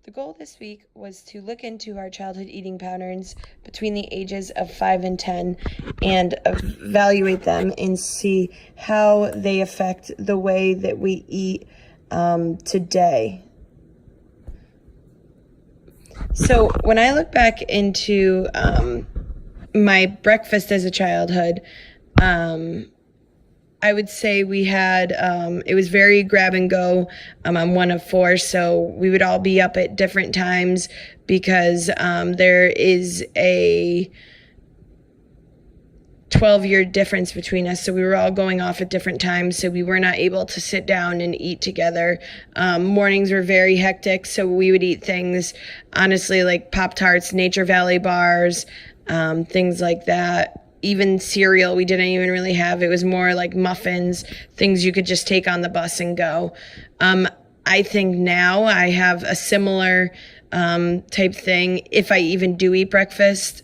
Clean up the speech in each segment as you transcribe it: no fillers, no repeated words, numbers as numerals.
The goal this week was to look into our childhood eating patterns between the ages of 5 and 10 and evaluate them and see how they affect the way that we eat today. So when I look back into my breakfast as a childhood, I would say we had, it was very grab and go. I'm one of four, so we would all be up at different times because there is a 12-year difference between us, so we were all going off at different times, so we were not able to sit down and eat together. Mornings were very hectic, so we would eat things, honestly, like Pop-Tarts, Nature Valley bars, things like that. Even cereal we didn't even really have. It was more like muffins, things you could just take on the bus and go. I think now I have a similar type thing if I even do eat breakfast.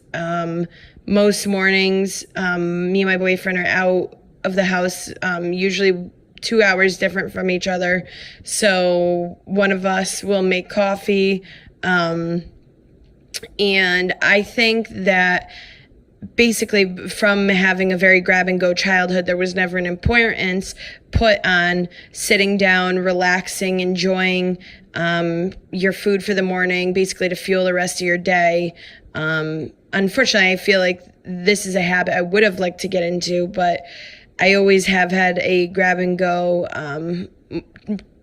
Most mornings, me and my boyfriend are out of the house, usually 2 hours different from each other. So one of us will make coffee. And I think that basically from having a very grab and go childhood, there was never an importance put on sitting down, relaxing, enjoying your food for the morning, basically to fuel the rest of your day. Unfortunately, I feel like this is a habit I would have liked to get into, but I always have had a grab and go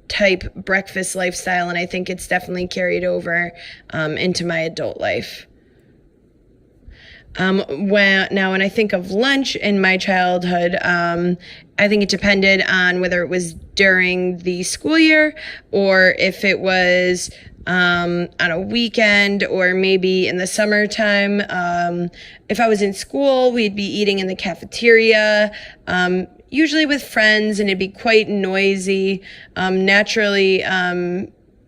type breakfast lifestyle, and I think it's definitely carried over into my adult life. When I think of lunch in my childhood, I think it depended on whether it was during the school year or if it was on a weekend or maybe in the summertime. If I was in school, we'd be eating in the cafeteria, usually with friends, and it'd be quite noisy. Naturally,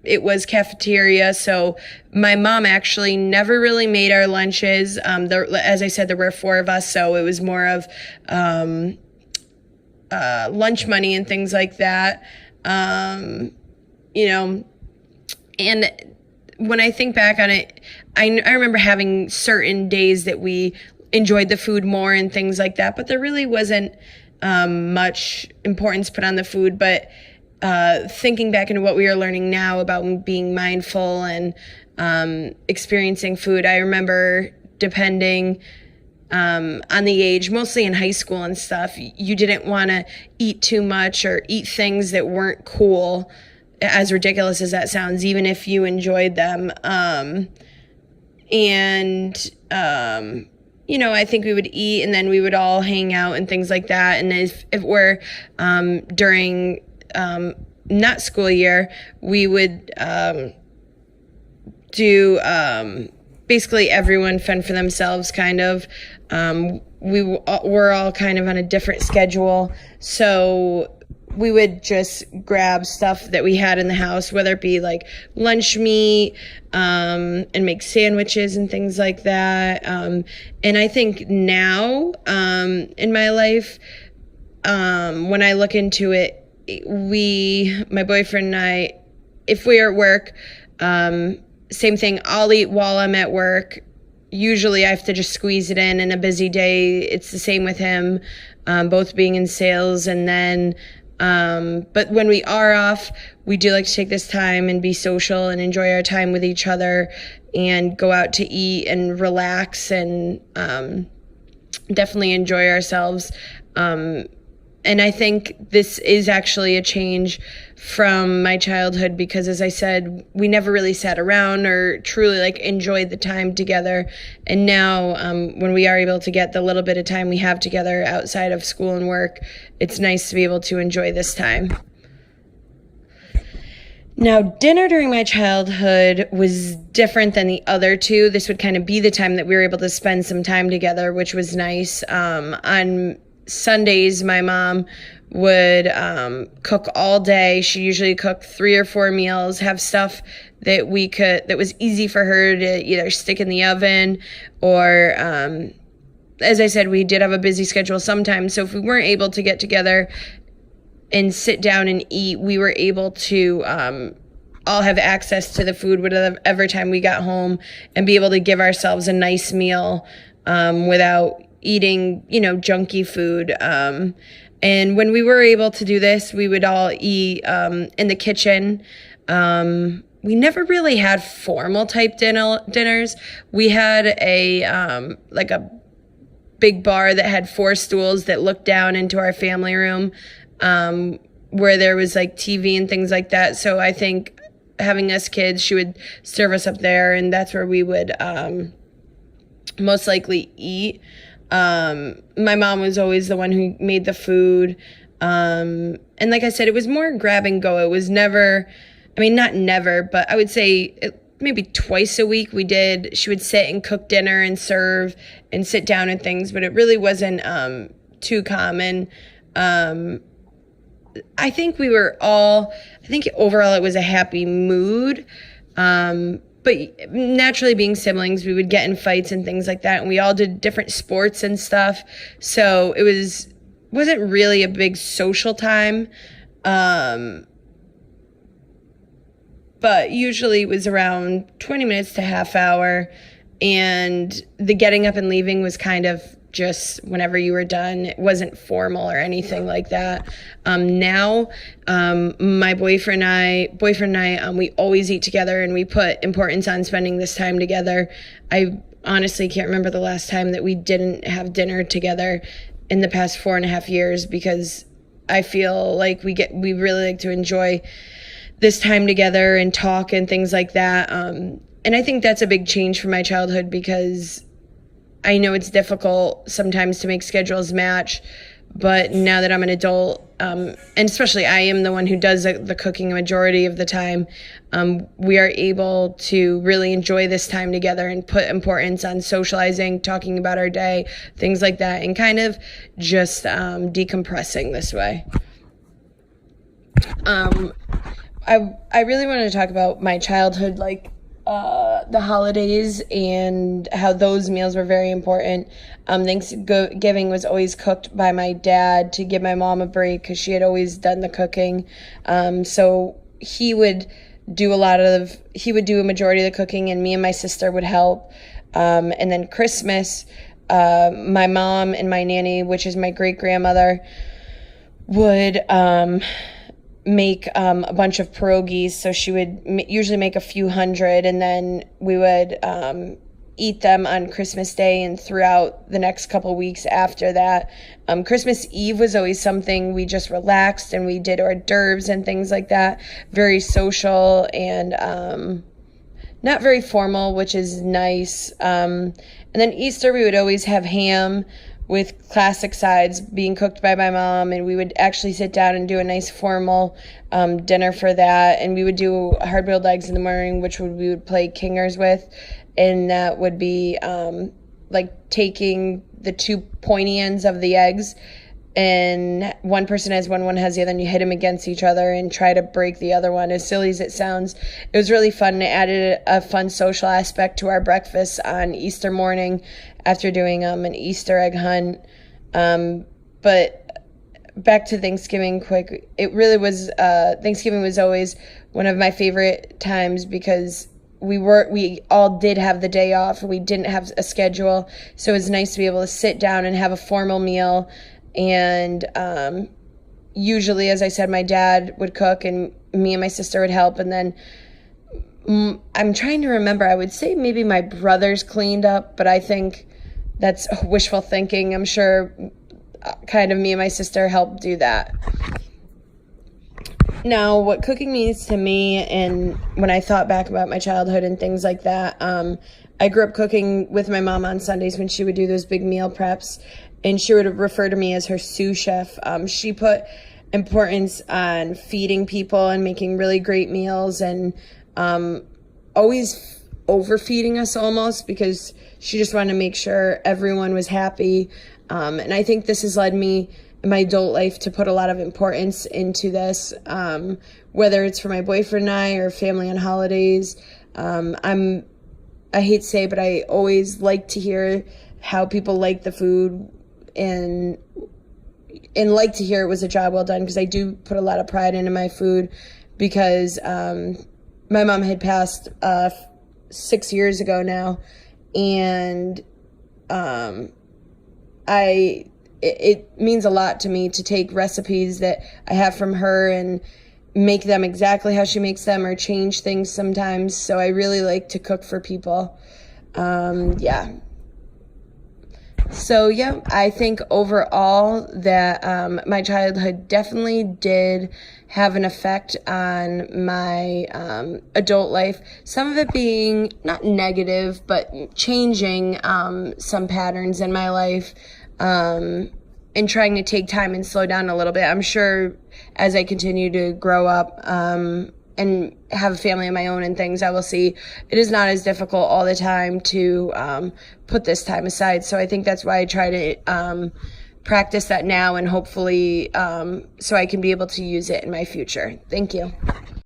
it was cafeteria, so my mom actually never really made our lunches. As I said, there were four of us, so it was more of lunch money and things like that. And when I think back on it, I remember having certain days that we enjoyed the food more and things like that, but there really wasn't much importance put on the food. But thinking back into what we are learning now about being mindful and experiencing food, I remember depending on the age, mostly in high school and stuff, you didn't want to eat too much or eat things that weren't cool, as ridiculous as that sounds, even if you enjoyed them. I think we would eat and then we would all hang out and things like that. And if we're during not school year, we would do basically everyone fend for themselves, kind of. We're all kind of on a different schedule, so we would just grab stuff that we had in the house, whether it be like lunch meat, and make sandwiches and things like that. And I think now in my life, when I look into it, my boyfriend and I, if we are at work, same thing, I'll eat while I'm at work. Usually I have to just squeeze it in a busy day. It's the same with him, both being in sales. And then, but when we are off, we do like to take this time and be social and enjoy our time with each other and go out to eat and relax and definitely enjoy ourselves. And I think this is actually a change from my childhood because, as I said, we never really sat around or truly enjoyed the time together. And now when we are able to get the little bit of time we have together outside of school and work, it's nice to be able to enjoy this time. Now, dinner during my childhood was different than the other two. This would kind of be the time that we were able to spend some time together, which was nice. On Sundays, my mom would cook all day. She usually cooked 3 or 4 meals, have stuff that was easy for her to either stick in the oven or, as I said, we did have a busy schedule sometimes. So if we weren't able to get together and sit down and eat, we were able to all have access to the food whatever time we got home, and be able to give ourselves a nice meal without eating, junky food. And when we were able to do this, we would all eat in the kitchen. We never really had formal type dinners. We had a big bar that had 4 stools that looked down into our family room, where there was like TV and things like that. So I think having us kids, she would serve us up there, and that's where we would most likely eat. My mom was always the one who made the food. And like I said, it was more grab and go. It was never, not never, but I would say maybe twice a week she would sit and cook dinner and serve and sit down and things, but it really wasn't too common. I think overall it was a happy mood. But naturally, being siblings, we would get in fights and things like that, and we all did different sports and stuff. So it wasn't really a big social time. But usually it was around 20 minutes to half hour, and the getting up and leaving was kind of just whenever you were done. It wasn't formal or anything like that. Now, my boyfriend and I, we always eat together, and we put importance on spending this time together. I honestly can't remember the last time that we didn't have dinner together in the past 4.5 years, because I feel like we really like to enjoy this time together and talk and things like that. And I think that's a big change from my childhood, because I know it's difficult sometimes to make schedules match, but now that I'm an adult, and especially I am the one who does the cooking a majority of the time, we are able to really enjoy this time together and put importance on socializing, talking about our day, things like that, and kind of just decompressing this way. I really wanted to talk about my childhood, the holidays and how those meals were very important. Thanksgiving was always cooked by my dad to give my mom a break, because she had always done the cooking. So he would do a majority of the cooking, and me and my sister would help. And then Christmas, my mom and my nanny, which is my great grandmother, would make a bunch of pierogies. So she would usually make a few hundred, and then we would eat them on Christmas Day and throughout the next couple weeks after that. Christmas Eve was always something we just relaxed, and we did hors d'oeuvres and things like that. Very social and not very formal, which is nice. And then Easter, we would always have ham with classic sides being cooked by my mom, and we would actually sit down and do a nice formal dinner for that. And we would do hard-boiled eggs in the morning, which we would play kingers with, and that would be taking the 2 pointy ends of the eggs, and one person has one has the other, and you hit them against each other and try to break the other one. As silly as it sounds, it was really fun. It added a fun social aspect to our breakfast on Easter morning after doing an Easter egg hunt. But back to Thanksgiving quick. It really was, Thanksgiving was always one of my favorite times, because we all did have the day off. We didn't have a schedule, so it was nice to be able to sit down and have a formal meal. And usually, as I said, my dad would cook, and me and my sister would help. And then I'm trying to remember, I would say maybe my brothers cleaned up, but I think that's wishful thinking. I'm sure kind of me and my sister helped do that. Now, what cooking means to me, and when I thought back about my childhood and things like that, I grew up cooking with my mom on Sundays when she would do those big meal preps, and she would refer to me as her sous chef. She put importance on feeding people and making really great meals, and always overfeeding us almost, because she just wanted to make sure everyone was happy. And I think this has led me in my adult life to put a lot of importance into this, whether it's for my boyfriend and I or family on holidays. I hate to say it, but I always like to hear how people like the food, and like to hear it was a job well done, because I do put a lot of pride into my food, because my mom had passed 6 years ago now, and it means a lot to me to take recipes that I have from her and make them exactly how she makes them or change things sometimes. So I really like to cook for people. Yeah. So, yeah, I think overall that my childhood definitely did have an effect on my adult life. Some of it being not negative, but changing some patterns in my life and trying to take time and slow down a little bit. I'm sure as I continue to grow up and have a family of my own and things, I will see it is not as difficult all the time to put this time aside. So I think that's why I try to practice that now, and hopefully so I can be able to use it in my future. Thank you.